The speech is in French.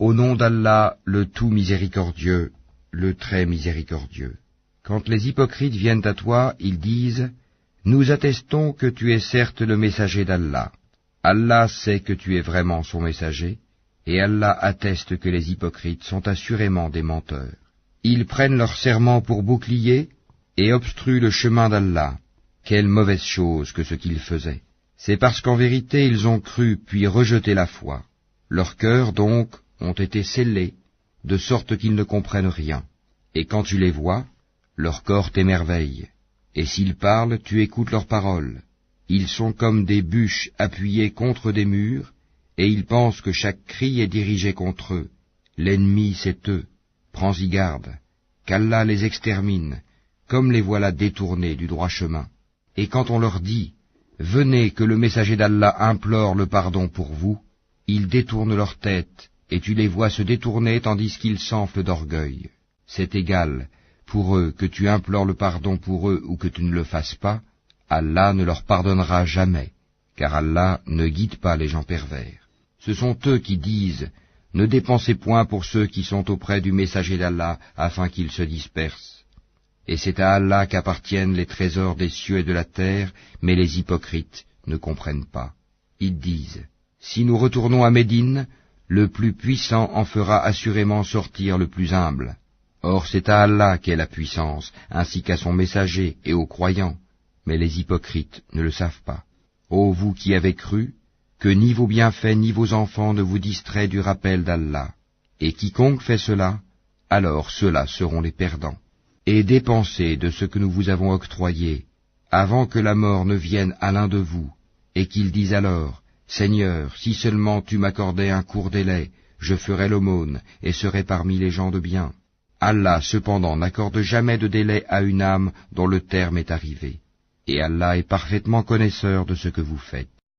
Au nom d'Allah, le tout miséricordieux, le très miséricordieux. Quand les hypocrites viennent à toi, ils disent « Nous attestons que tu es certes le messager d'Allah. Allah sait que tu es vraiment son messager, et Allah atteste que les hypocrites sont assurément des menteurs. Ils prennent leur serment pour bouclier et obstruent le chemin d'Allah. Quelle mauvaise chose que ce qu'ils faisaient. C'est parce qu'en vérité ils ont cru puis rejeté la foi. Leurs cœurs donc ont été scellés, de sorte qu'ils ne comprennent rien. Et quand tu les vois, leur corps t'émerveille. Et s'ils parlent, tu écoutes leurs paroles. Ils sont comme des bûches appuyées contre des murs, et ils pensent que chaque cri est dirigé contre eux. L'ennemi, c'est eux. Prends-y garde, qu'Allah les extermine, comme les voilà détournés du droit chemin. Et quand on leur dit « Venez que le messager d'Allah implore le pardon pour vous », ils détournent leur tête, et tu les vois se détourner tandis qu'ils s'enflent d'orgueil. C'est égal, pour eux, que tu implores le pardon pour eux ou que tu ne le fasses pas, Allah ne leur pardonnera jamais, car Allah ne guide pas les gens pervers. Ce sont eux qui disent « Ne dépensez point pour ceux qui sont auprès du messager d'Allah, afin qu'ils se dispersent. » Et c'est à Allah qu'appartiennent les trésors des cieux et de la terre, mais les hypocrites ne comprennent pas. Ils disent « Si nous retournons à Médine, le plus puissant en fera assurément sortir le plus humble. » Or c'est à Allah qu'est la puissance, ainsi qu'à son messager et aux croyants, mais les hypocrites ne le savent pas. Ô vous qui avez cru, que ni vos bienfaits ni vos enfants ne vous distraient du rappel d'Allah. Et quiconque fait cela, alors ceux-là seront les perdants. Et dépensez de ce que nous vous avons octroyé, avant que la mort ne vienne à l'un de vous, et qu'il dise alors, « Seigneur, si seulement tu m'accordais un court délai, je ferais l'aumône, et serais parmi les gens de bien. » Allah cependant n'accorde jamais de délai à une âme dont le terme est arrivé. Et Allah est parfaitement connaisseur de ce que vous faites.